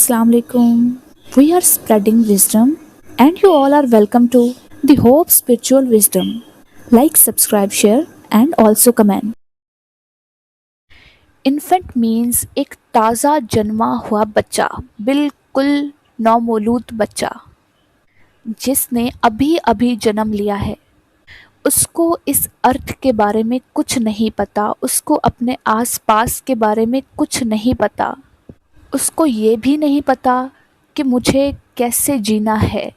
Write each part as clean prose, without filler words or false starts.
Assalamu alaikum. We are spreading wisdom, and you all are welcome to the Hope Spiritual Wisdom. Like, subscribe, share, and also comment. Infant means एक ताज़ा जन्मा हुआ बच्चा, बिल्कुल नौमौलूद बच्चा जिसने अभी अभी जन्म लिया है। उसको इस अर्थ के बारे में कुछ नहीं पता, उसको अपने आसपास के बारे में कुछ नहीं पता, उसको ये भी नहीं पता कि मुझे कैसे जीना है।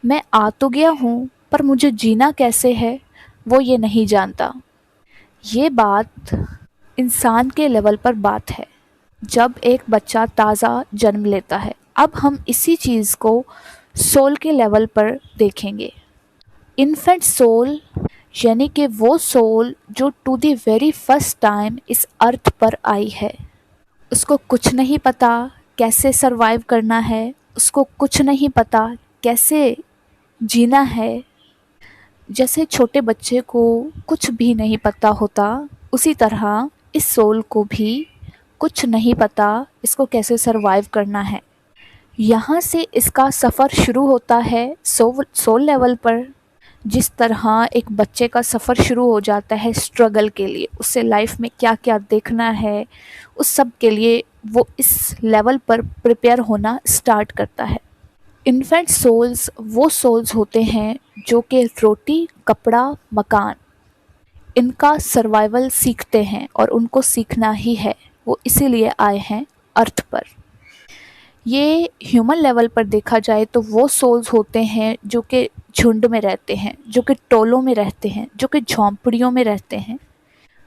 मैं आ तो गया हूँ पर मुझे जीना कैसे है वो ये नहीं जानता। ये बात इंसान के लेवल पर बात है जब एक बच्चा ताज़ा जन्म लेता है। अब हम इसी चीज़ को सोल के लेवल पर देखेंगे। इन्फेंट सोल यानी कि वो सोल जो to the very first time इस अर्थ पर आई है। उसको कुछ नहीं पता कैसे सरवाइव करना है, उसको कुछ नहीं पता कैसे जीना है। जैसे छोटे बच्चे को कुछ भी नहीं पता होता, उसी तरह इस सोल को भी कुछ नहीं पता इसको कैसे सरवाइव करना है। यहाँ से इसका सफ़र शुरू होता है सोल लेवल पर। जिस तरह एक बच्चे का सफ़र शुरू हो जाता है स्ट्रगल के लिए, उससे लाइफ में क्या क्या देखना है, उस सब के लिए वो इस लेवल पर प्रिपेयर होना स्टार्ट करता है। इन्फेंट सोल्स वो सोल्स होते हैं जो कि रोटी, कपड़ा, मकान, इनका सर्वाइवल सीखते हैं और उनको सीखना ही है। वो इसीलिए आए हैं अर्थ पर। ये ह्यूमन लेवल पर देखा जाए तो वो सोल्स होते हैं जो कि झुंड में रहते हैं, जो कि टोलों में रहते हैं, जो कि झोंपड़ियों में रहते हैं,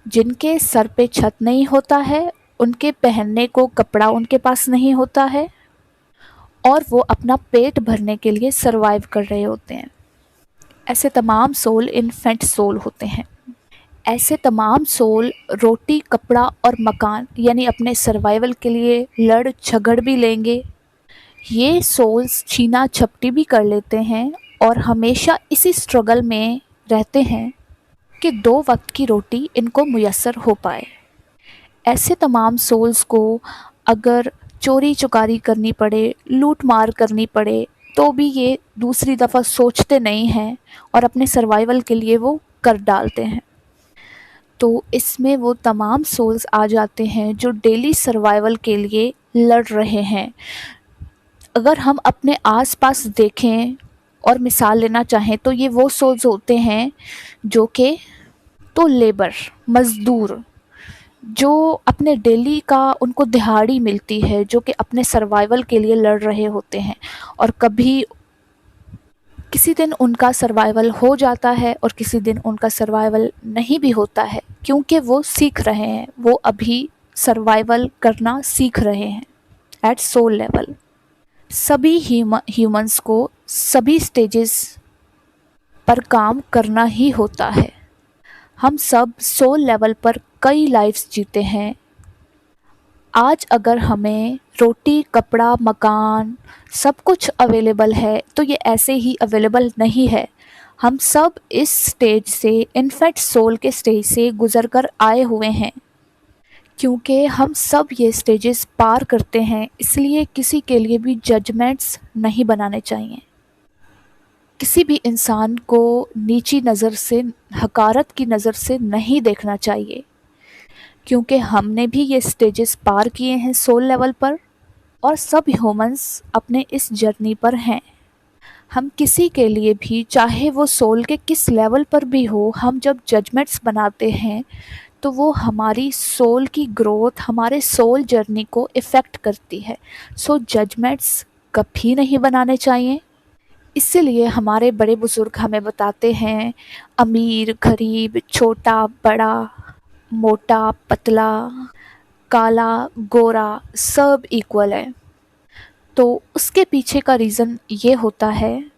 जिनके सर पे छत नहीं होता है, उनके पहनने को कपड़ा उनके पास नहीं होता है और वो अपना पेट भरने के लिए सरवाइव कर रहे होते हैं। ऐसे तमाम सोल इन्फेंट सोल होते हैं। ऐसे तमाम सोल रोटी, कपड़ा और मकान यानी अपने सर्वाइवल के लिए लड़ झगड़ भी लेंगे। ये सोल्स छीना झपटी भी कर लेते हैं और हमेशा इसी स्ट्रगल में रहते हैं कि 2 वक्त की रोटी इनको मुयस्सर हो पाए। ऐसे तमाम सोल्स को अगर चोरी चुकारी करनी पड़े, लूट मार करनी पड़े, तो भी ये दूसरी दफ़ा सोचते नहीं हैं और अपने सर्वाइवल के लिए वो कर डालते हैं। तो इसमें वो तमाम सोल्स आ जाते हैं जो डेली सर्वाइवल के लिए लड़ रहे हैं। अगर हम अपने आसपास देखें और मिसाल लेना चाहें तो ये वो सोल्स होते हैं जो कि लेबर, मज़दूर, जो अपने डेली का उनको दिहाड़ी मिलती है, जो कि अपने सर्वाइवल के लिए लड़ रहे होते हैं। और कभी किसी दिन उनका सर्वाइवल हो जाता है और किसी दिन उनका सर्वाइवल नहीं भी होता है, क्योंकि वो सीख रहे हैं, वो अभी सर्वाइवल करना सीख रहे हैं एट सोल लेवल। सभी ह्यूमंस को सभी स्टेजेस पर काम करना ही होता है। हम सब सोल लेवल पर कई लाइफ्स जीते हैं। आज अगर हमें रोटी, कपड़ा, मकान सब कुछ अवेलेबल है तो ये ऐसे ही अवेलेबल नहीं है। हम सब इस स्टेज से, इन्फेंट सोल के स्टेज से गुज़र कर आए हुए हैं। क्योंकि हम सब ये स्टेजेस पार करते हैं, इसलिए किसी के लिए भी जजमेंट्स नहीं बनाने चाहिए। किसी भी इंसान को नीची नज़र से, हकारत की नज़र से नहीं देखना चाहिए, क्योंकि हमने भी ये स्टेजेस पार किए हैं सोल लेवल पर और सब ह्यूमंस अपने इस जर्नी पर हैं। हम किसी के लिए भी, चाहे वो सोल के किस लेवल पर भी हो, हम जब जजमेंट्स बनाते हैं तो वो हमारी सोल की ग्रोथ, हमारे सोल जर्नी को इफ़ेक्ट करती है। सो जजमेंट्स कभी नहीं बनाने चाहिए। इसीलिए हमारे बड़े बुज़ुर्ग हमें बताते हैं, अमीर, गरीब, छोटा, बड़ा, मोटा, पतला, काला, गोरा सब इक्वल है। तो उसके पीछे का रीज़न ये होता है,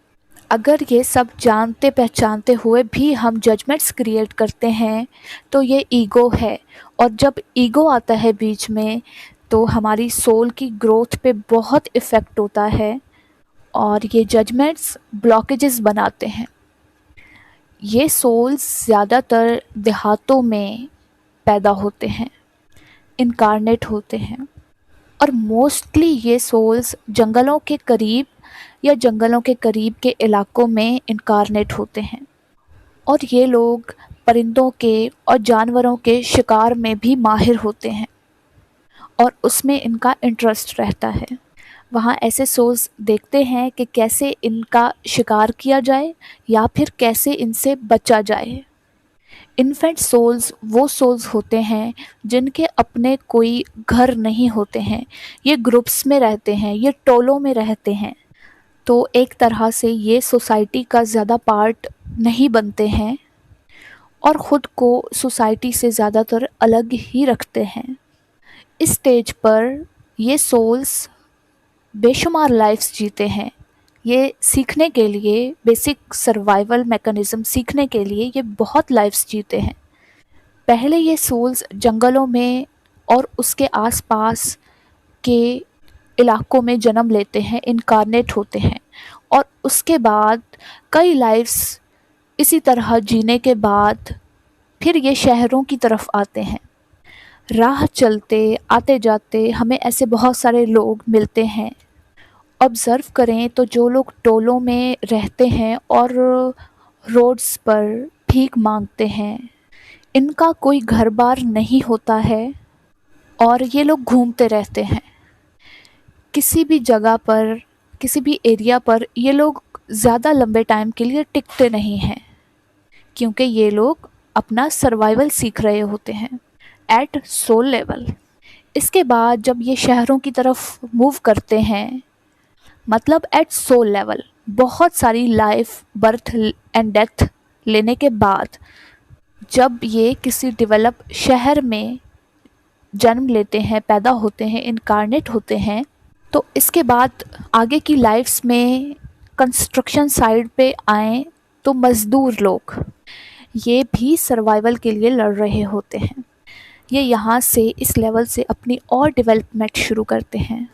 अगर ये सब जानते पहचानते हुए भी हम जजमेंट्स क्रिएट करते हैं तो ये ईगो है। और जब ईगो आता है बीच में तो हमारी सोल की ग्रोथ पे बहुत इफ़ेक्ट होता है और ये जजमेंट्स ब्लॉकेजेस बनाते हैं। ये सोल्स ज़्यादातर देहातों में पैदा होते हैं, इनकारनेट होते हैं। और मोस्टली ये सोल्स जंगलों के करीब या जंगलों के करीब के इलाकों में इनकारनेट होते हैं, और ये लोग परिंदों के और जानवरों के शिकार में भी माहिर होते हैं और उसमें इनका इंटरेस्ट रहता है। वहाँ ऐसे सोल्स देखते हैं कि कैसे इनका शिकार किया जाए या फिर कैसे इनसे बचा जाए। इन्फेंट सोल्स वो सोल्स होते हैं जिनके अपने कोई घर नहीं होते हैं, ये ग्रुप्स में रहते हैं, ये टोलों में रहते हैं। तो एक तरह से ये सोसाइटी का ज़्यादा पार्ट नहीं बनते हैं और ख़ुद को सोसाइटी से ज़्यादातर अलग ही रखते हैं। इस स्टेज पर ये सोल्स बेशुमार लाइफ्स जीते हैं। ये सीखने के लिए, बेसिक सर्वाइवल मैकेनिज़्म सीखने के लिए ये बहुत लाइफ्स जीते हैं। पहले ये सोल्स जंगलों में और उसके आसपास के इलाकों में जन्म लेते हैं, इनकारनेट होते हैं, और उसके बाद कई लाइफ्स इसी तरह जीने के बाद फिर ये शहरों की तरफ आते हैं। राह चलते आते जाते हमें ऐसे बहुत सारे लोग मिलते हैं। ऑब्ज़र्व करें तो जो लोग टोलों में रहते हैं और रोड्स पर भीख मांगते हैं, इनका कोई घर बार नहीं होता है और ये लोग घूमते रहते हैं। किसी भी जगह पर, किसी भी एरिया पर ये लोग ज़्यादा लंबे टाइम के लिए टिकते नहीं हैं, क्योंकि ये लोग अपना सर्वाइवल सीख रहे होते हैं एट सोल लेवल। इसके बाद जब ये शहरों की तरफ मूव करते हैं, मतलब एट सोल लेवल, बहुत सारी लाइफ, बर्थ एंड डेथ लेने के बाद जब ये किसी डेवलप शहर में जन्म लेते हैं, पैदा होते हैं, इनकारनेट होते हैं, तो इसके बाद आगे की लाइफ्स में कंस्ट्रक्शन साइट पे आए तो मज़दूर लोग, ये भी सर्वाइवल के लिए लड़ रहे होते हैं। ये यहाँ से, इस लेवल से अपनी और डेवलपमेंट शुरू करते हैं।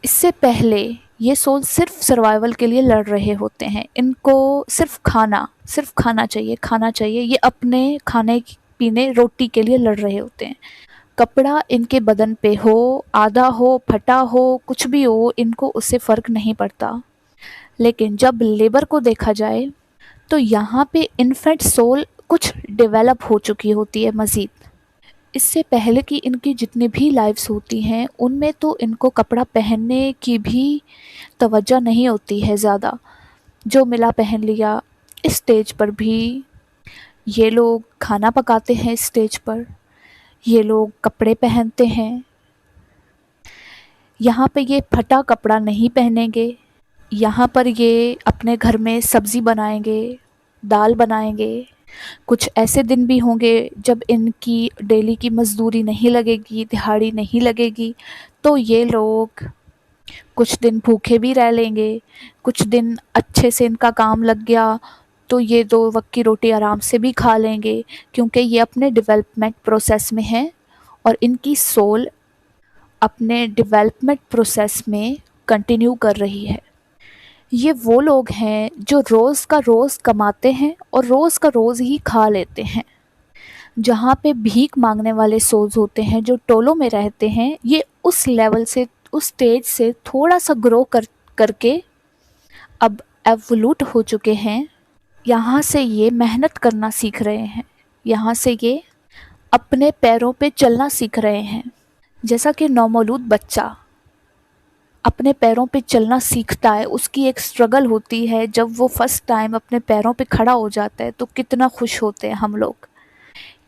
इससे पहले ये सोल सिर्फ सर्वाइवल के लिए लड़ रहे होते हैं। इनको सिर्फ खाना चाहिए। ये अपने खाने पीने, रोटी के लिए लड़ रहे होते हैं। कपड़ा इनके बदन पे हो, आधा हो, फटा हो, कुछ भी हो, इनको उससे फ़र्क नहीं पड़ता। लेकिन जब लेबर को देखा जाए तो यहाँ पे इन्फेंट सोल कुछ डेवलप हो चुकी होती है मज़ीद। इससे पहले कि इनकी जितनी भी लाइफ्स होती हैं, उनमें तो इनको कपड़ा पहनने की भी तवज्जो नहीं होती है ज़्यादा, जो मिला पहन लिया। इस स्टेज पर भी ये लोग खाना पकाते हैं, इस स्टेज पर ये लोग कपड़े पहनते हैं। यहाँ पे ये फटा कपड़ा नहीं पहनेंगे, यहाँ पर ये अपने घर में सब्ज़ी बनाएंगे, दाल बनाएंगे। कुछ ऐसे दिन भी होंगे जब इनकी डेली की मज़दूरी नहीं लगेगी, दिहाड़ी नहीं लगेगी, तो ये लोग कुछ दिन भूखे भी रह लेंगे। कुछ दिन अच्छे से इनका काम लग गया तो ये 2 वक्त की रोटी आराम से भी खा लेंगे, क्योंकि ये अपने डेवलपमेंट प्रोसेस में हैं और इनकी सोल अपने डेवलपमेंट प्रोसेस में कंटिन्यू कर रही है। ये वो लोग हैं जो रोज़ का रोज़ कमाते हैं और रोज़ का रोज़ ही खा लेते हैं। जहाँ पे भीख मांगने वाले सोल्स होते हैं, जो टोलों में रहते हैं, ये उस लेवल से, उस स्टेज से थोड़ा सा ग्रो करके अब एवोल्यूट हो चुके हैं। यहाँ से ये मेहनत करना सीख रहे हैं, यहाँ से ये अपने पैरों पे चलना सीख रहे हैं। जैसा कि नौमौलूद बच्चा अपने पैरों पे चलना सीखता है, उसकी एक स्ट्रगल होती है। जब वो फर्स्ट टाइम अपने पैरों पे खड़ा हो जाता है तो कितना खुश होते हैं हम लोग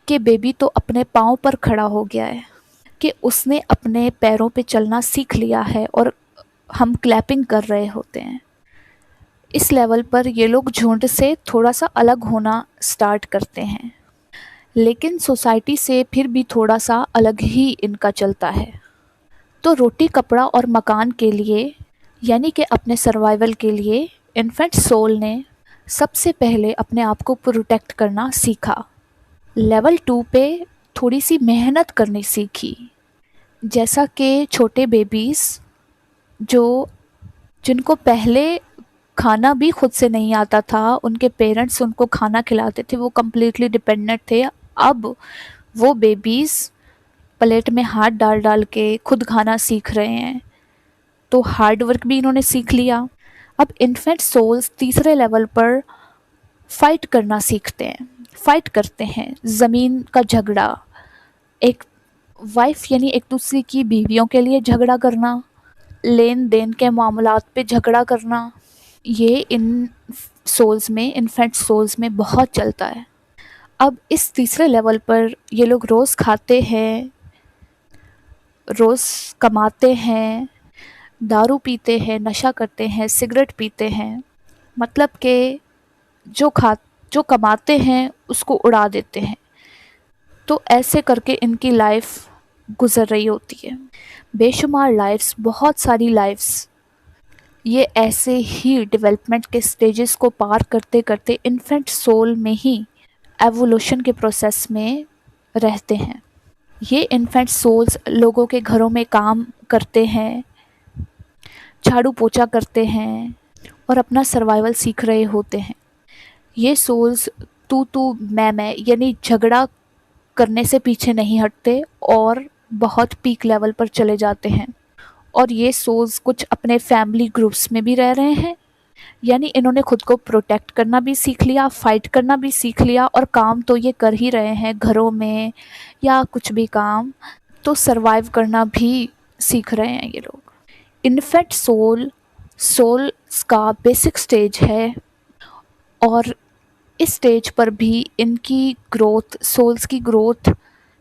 कि बेबी तो अपने पाँव पर खड़ा हो गया है, कि उसने अपने पैरों पे चलना सीख लिया है, और हम क्लैपिंग कर रहे होते हैं। इस लेवल पर ये लोग झुंड से थोड़ा सा अलग होना स्टार्ट करते हैं, लेकिन सोसाइटी से फिर भी थोड़ा सा अलग ही इनका चलता है। तो रोटी, कपड़ा और मकान के लिए, यानी कि अपने सर्वाइवल के लिए, इन्फेंट सोल ने सबसे पहले अपने आप को प्रोटेक्ट करना सीखा। लेवल 2 पे थोड़ी सी मेहनत करनी सीखी। जैसा कि छोटे बेबीज़ जिनको पहले खाना भी खुद से नहीं आता था, उनके पेरेंट्स उनको खाना खिलाते थे, वो कम्प्लीटली डिपेंडेंट थे। अब वो बेबीज़ प्लेट में हाथ डाल डाल के खुद खाना सीख रहे हैं, तो हार्ड वर्क भी इन्होंने सीख लिया। अब इन्फेंट सोल्स तीसरे लेवल पर फाइट करना सीखते हैं, फाइट करते हैं। ज़मीन का झगड़ा, एक वाइफ यानी एक दूसरे की बीवियों के लिए झगड़ा करना, लेन देन के मामलात पे झगड़ा करना, ये इन सोल्स में, इन्फेंट सोल्स में बहुत चलता है। अब इस तीसरे लेवल पर ये लोग रोज़ खाते हैं, रोज़ कमाते हैं, दारू पीते हैं, नशा करते हैं, सिगरेट पीते हैं, मतलब कि जो कमाते हैं उसको उड़ा देते हैं। तो ऐसे करके इनकी लाइफ गुजर रही होती है। बेशुमार लाइफ्स, बहुत सारी लाइफ्स ये ऐसे ही डेवलपमेंट के स्टेजेस को पार करते करते इन्फेंट सोल में ही एवोल्यूशन के प्रोसेस में रहते हैं। ये इन्फेंट सोल्स लोगों के घरों में काम करते हैं, झाड़ू पोछा करते हैं और अपना सर्वाइवल सीख रहे होते हैं। ये सोल्स तू मैं यानी झगड़ा करने से पीछे नहीं हटते और बहुत पीक लेवल पर चले जाते हैं। और ये सोल्स कुछ अपने फैमिली ग्रुप्स में भी रह रहे हैं, यानी इन्होंने खुद को प्रोटेक्ट करना भी सीख लिया, फाइट करना भी सीख लिया, और काम तो ये कर ही रहे हैं घरों में या कुछ भी काम, तो सरवाइव करना भी सीख रहे हैं ये लोग। इन्फेंट सोल्स का बेसिक स्टेज है, और इस स्टेज पर भी इनकी ग्रोथ, सोल्स की ग्रोथ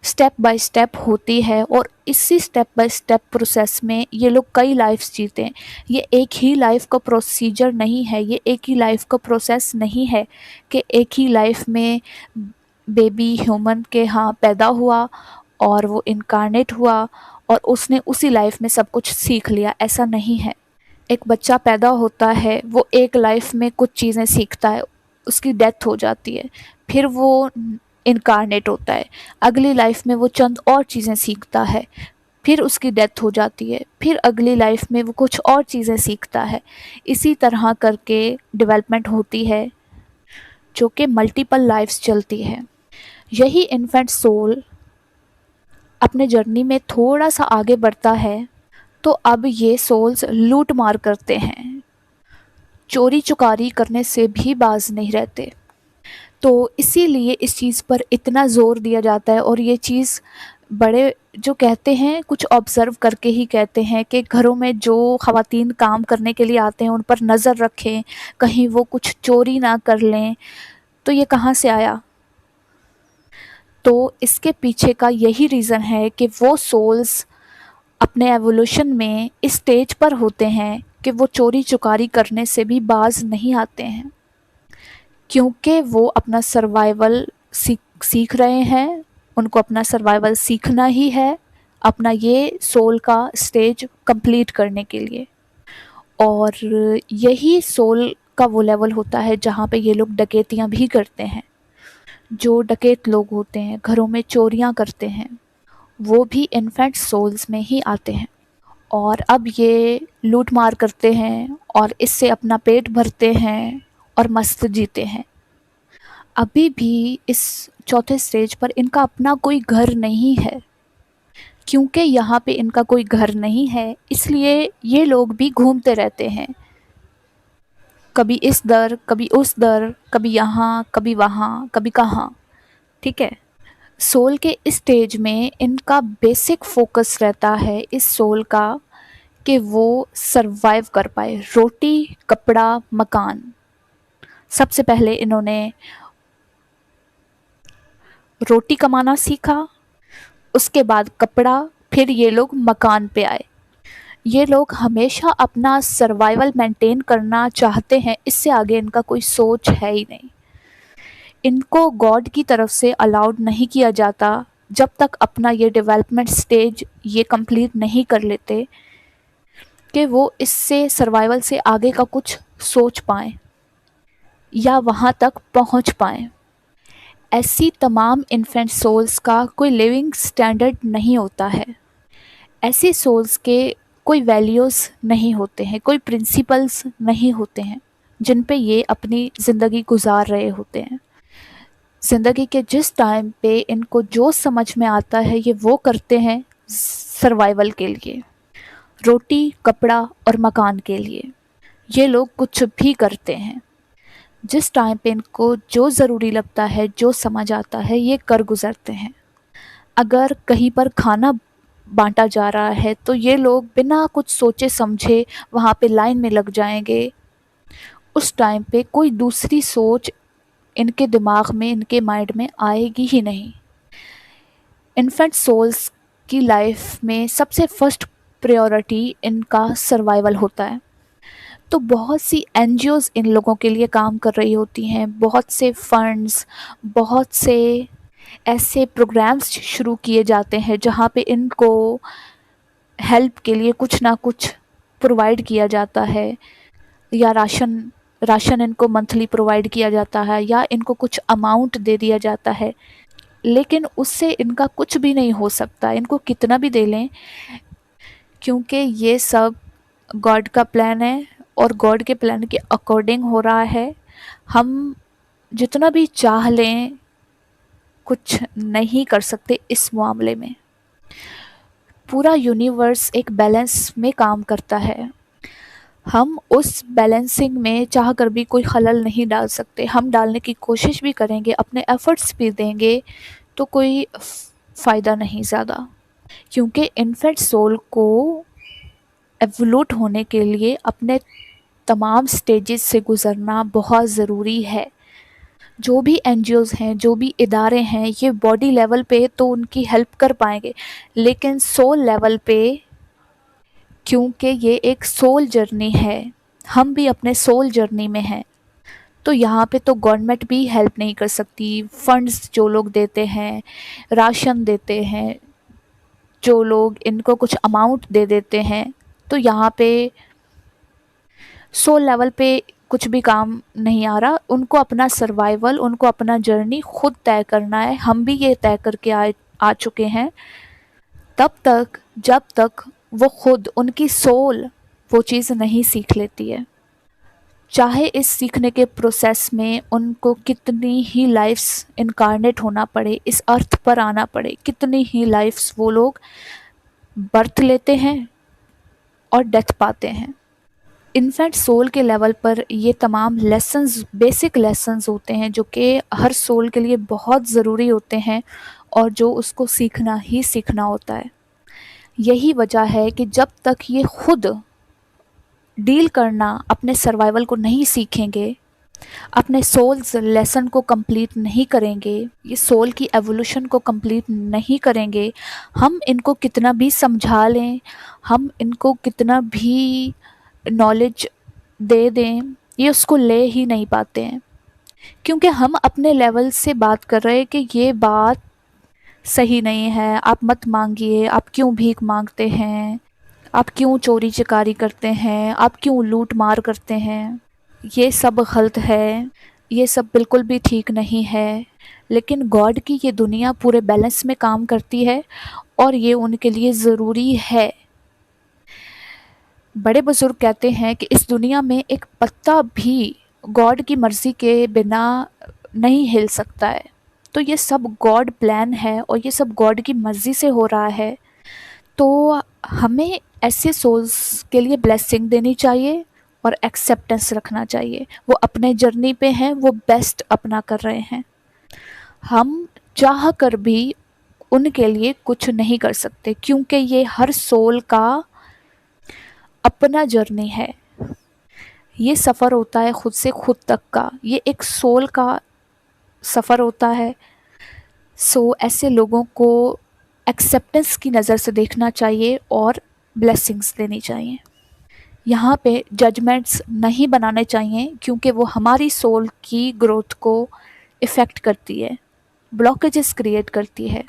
स्टेप बाय स्टेप होती है, और इसी स्टेप बाय स्टेप प्रोसेस में ये लोग कई लाइफ्स जीते हैं। ये एक ही लाइफ का प्रोसीजर नहीं है, ये एक ही लाइफ का प्रोसेस नहीं है कि एक ही लाइफ में बेबी ह्यूमन के यहाँ पैदा हुआ और वो इनकारनेट हुआ और उसने उसी लाइफ में सब कुछ सीख लिया। ऐसा नहीं है। एक बच्चा पैदा होता है, वो एक लाइफ में कुछ चीज़ें सीखता है, उसकी डेथ हो जाती है, फिर वो इनकारनेट होता है, अगली लाइफ में वो चंद और चीज़ें सीखता है, फिर उसकी डेथ हो जाती है, फिर अगली लाइफ में वो कुछ और चीज़ें सीखता है। इसी तरह करके डेवलपमेंट होती है, जो कि मल्टीपल लाइफ्स चलती है। यही इन्फेंट सोल अपने जर्नी में थोड़ा सा आगे बढ़ता है, तो अब ये सोल्स लूट मार करते हैं, चोरी चुकारी करने से भी बाज नहीं रहते। तो इसीलिए इस चीज़ पर इतना ज़ोर दिया जाता है, और ये चीज़ बड़े जो कहते हैं, कुछ ऑब्ज़र्व करके ही कहते हैं कि घरों में जो ख़वातीन काम करने के लिए आते हैं उन पर नज़र रखें, कहीं वो कुछ चोरी ना कर लें। तो ये कहाँ से आया? तो इसके पीछे का यही रीज़न है कि वो सोल्स अपने एवोल्यूशन में इस स्टेज पर होते हैं कि वो चोरी चुकारी करने से भी बाज नहीं आते हैं, क्योंकि वो अपना सर्वाइवल सीख रहे हैं। उनको अपना सर्वाइवल सीखना ही है, अपना ये सोल का स्टेज कंप्लीट करने के लिए। और यही सोल का वो लेवल होता है जहाँ पे ये लोग डकैतियाँ भी करते हैं। जो डकैत लोग होते हैं, घरों में चोरियाँ करते हैं, वो भी इन्फेंट सोल्स में ही आते हैं। और अब ये लूट मार करते हैं और इससे अपना पेट भरते हैं और मस्त जीते हैं। अभी भी इस चौथे स्टेज पर इनका अपना कोई घर नहीं है, क्योंकि यहाँ पे इनका कोई घर नहीं है, इसलिए ये लोग भी घूमते रहते हैं, कभी इस दर, कभी उस दर, कभी यहाँ, कभी वहाँ, कभी कहाँ। ठीक है। सोल के इस स्टेज में इनका बेसिक फोकस रहता है इस सोल का कि वो सरवाइव कर पाए। रोटी, कपड़ा, मकान। सबसे पहले इन्होंने रोटी कमाना सीखा, उसके बाद कपड़ा, फिर ये लोग मकान पे आए। ये लोग हमेशा अपना सर्वाइवल मेंटेन करना चाहते हैं, इससे आगे इनका कोई सोच है ही नहीं। इनको गॉड की तरफ से अलाउड नहीं किया जाता जब तक अपना ये डेवलपमेंट स्टेज ये कंप्लीट नहीं कर लेते कि वो इससे सर्वाइवल से आगे का कुछ सोच पाएँ या वहाँ तक पहुँच पाएँ। ऐसी तमाम इन्फेंट सोल्स का कोई लिविंग स्टैंडर्ड नहीं होता है। ऐसी सोल्स के कोई वैल्यूज़ नहीं होते हैं, कोई प्रिंसिपल्स नहीं होते हैं जिन पे ये अपनी ज़िंदगी गुजार रहे होते हैं। ज़िंदगी के जिस टाइम पे इनको जो समझ में आता है ये वो करते हैं सर्वाइवल के लिए, रोटी, कपड़ा और मकान के लिए। ये लोग कुछ भी करते हैं। जिस टाइम पे इनको जो ज़रूरी लगता है, जो समझ आता है, ये कर गुज़रते हैं। अगर कहीं पर खाना बाँटा जा रहा है तो ये लोग बिना कुछ सोचे समझे वहाँ पे लाइन में लग जाएँगे। उस टाइम पे कोई दूसरी सोच इनके दिमाग में, इनके माइंड में आएगी ही नहीं। इन्फेंट सोल्स की लाइफ में सबसे फर्स्ट प्रायोरिटी इनका सर्वाइवल होता है। तो बहुत सी एनजीओज़ इन लोगों के लिए काम कर रही होती हैं, बहुत से फंड्स, बहुत से ऐसे प्रोग्राम्स शुरू किए जाते हैं जहाँ पे इनको हेल्प के लिए कुछ ना कुछ प्रोवाइड किया जाता है, या राशन राशन इनको मंथली प्रोवाइड किया जाता है, या इनको कुछ अमाउंट दे दिया जाता है। लेकिन उससे इनका कुछ भी नहीं हो सकता, इनको कितना भी दे लें, क्योंकि ये सब गॉड का प्लान है और गॉड के प्लान के अकॉर्डिंग हो रहा है। हम जितना भी चाह लें कुछ नहीं कर सकते इस मामले में। पूरा यूनिवर्स एक बैलेंस में काम करता है। हम उस बैलेंसिंग में चाह कर भी कोई खलल नहीं डाल सकते। हम डालने की कोशिश भी करेंगे, अपने एफर्ट्स भी देंगे, तो कोई फ़ायदा नहीं ज़्यादा, क्योंकि इन्फेंट सोल को एवोल्यूट होने के लिए अपने तमाम स्टेजेस से गुज़रना बहुत ज़रूरी है। जो भी एनजीओज़ हैं, जो भी इदारे हैं, ये बॉडी लेवल पे तो उनकी हेल्प कर पाएंगे, लेकिन सोल लेवल पे, क्योंकि ये एक सोल जर्नी है, हम भी अपने सोल जर्नी में हैं, तो यहाँ पे तो गवर्नमेंट भी हेल्प नहीं कर सकती। फंड्स जो लोग देते हैं, राशन देते हैं, जो लोग इनको कुछ अमाउंट दे देते हैं, तो यहाँ पे सोल लेवल पे कुछ भी काम नहीं आ रहा। उनको अपना सर्वाइवल, उनको अपना जर्नी खुद तय करना है। हम भी ये तय करके आ चुके हैं। तब तक जब तक वो खुद, उनकी सोल वो चीज़ नहीं सीख लेती है, चाहे इस सीखने के प्रोसेस में उनको कितनी ही लाइफ्स इनकारनेट होना पड़े, इस अर्थ पर आना पड़े, कितनी ही लाइफ्स वो लोग बर्थ लेते हैं और डेथ पाते हैं। इन्फेंट सोल के लेवल पर ये तमाम लेसन्स, बेसिक लेसन्स होते हैं जो कि हर सोल के लिए बहुत ज़रूरी होते हैं और जो उसको सीखना ही सीखना होता है। यही वजह है कि जब तक ये खुद डील करना, अपने सर्वाइवल को नहीं सीखेंगे, अपने सोल्स लेसन को कंप्लीट नहीं करेंगे, ये सोल की एवोल्यूशन को कंप्लीट नहीं करेंगे, हम इनको कितना भी समझा लें, हम इनको कितना भी नॉलेज दे दें, ये उसको ले ही नहीं पाते हैं। क्योंकि हम अपने लेवल से बात कर रहे हैं कि ये बात सही नहीं है, आप मत मांगिए, आप क्यों भीख मांगते हैं, आप क्यों चोरी चकारी करते हैं, आप क्यों लूट मार करते हैं, ये सब गलत है, ये सब बिल्कुल भी ठीक नहीं है। लेकिन गॉड की ये दुनिया पूरे बैलेंस में काम करती है और ये उनके लिए ज़रूरी है। बड़े बुजुर्ग कहते हैं कि इस दुनिया में एक पत्ता भी गॉड की मर्ज़ी के बिना नहीं हिल सकता है। तो ये सब गॉड प्लान है और ये सब गॉड की मर्ज़ी से हो रहा है। तो हमें ऐसे सोल्स के लिए ब्लेसिंग देनी चाहिए और एक्सेप्टेंस रखना चाहिए। वो अपने जर्नी पे हैं, वो बेस्ट अपना कर रहे हैं। हम चाह कर भी उनके लिए कुछ नहीं कर सकते, क्योंकि ये हर सोल का अपना जर्नी है। ये सफ़र होता है खुद से खुद तक का, ये एक सोल का सफ़र होता है। सो ऐसे लोगों को एक्सेप्टेंस की नज़र से देखना चाहिए और ब्लेसिंग्स देनी चाहिए। यहाँ पे जजमेंट्स नहीं बनाने चाहिए, क्योंकि वो हमारी सोल की ग्रोथ को इफ़ेक्ट करती है, ब्लॉकेजेस क्रिएट करती है।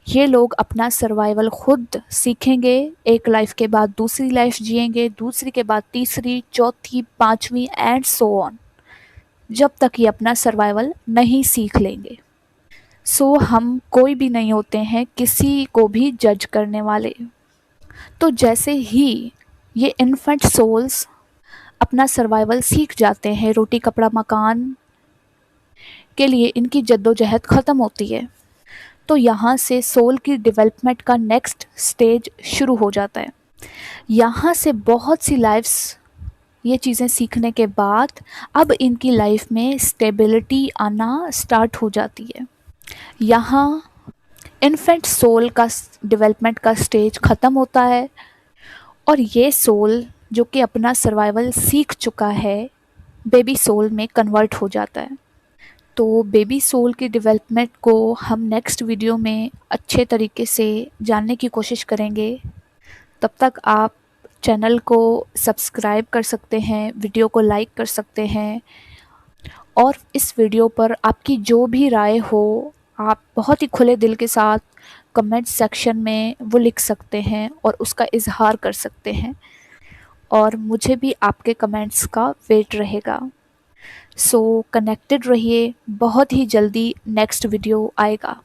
ये लोग अपना सर्वाइवल खुद सीखेंगे, एक लाइफ के बाद दूसरी लाइफ जिएंगे, दूसरी के बाद तीसरी, चौथी, पांचवी एंड सो ऑन, जब तक ये अपना सर्वाइवल नहीं सीख लेंगे। सो हम कोई भी नहीं होते हैं किसी को भी जज करने वाले। तो जैसे ही ये इन्फेंट सोल्स अपना सर्वाइवल सीख जाते हैं, रोटी कपड़ा मकान के लिए इनकी जद्दोजहद ख़त्म होती है। तो यहाँ से सोल की डेवलपमेंट का नेक्स्ट स्टेज शुरू हो जाता है। यहाँ से बहुत सी लाइफ्स ये चीज़ें सीखने के बाद अब इनकी लाइफ में स्टेबिलिटी आना स्टार्ट हो जाती है। यहाँ इन्फेंट सोल का डेवलपमेंट का स्टेज ख़त्म होता है और ये सोल जो कि अपना सर्वाइवल सीख चुका है बेबी सोल में कन्वर्ट हो जाता है। तो बेबी सोल की डेवलपमेंट को हम नेक्स्ट वीडियो में अच्छे तरीके से जानने की कोशिश करेंगे। तब तक आप चैनल को सब्सक्राइब कर सकते हैं, वीडियो को लाइक कर सकते हैं और इस वीडियो पर आपकी जो भी राय हो आप बहुत ही खुले दिल के साथ कमेंट सेक्शन में वो लिख सकते हैं और उसका इजहार कर सकते हैं और मुझे भी आपके कमेंट्स का वेट रहेगा। सो कनेक्टेड रहिए, बहुत ही जल्दी नेक्स्ट वीडियो आएगा।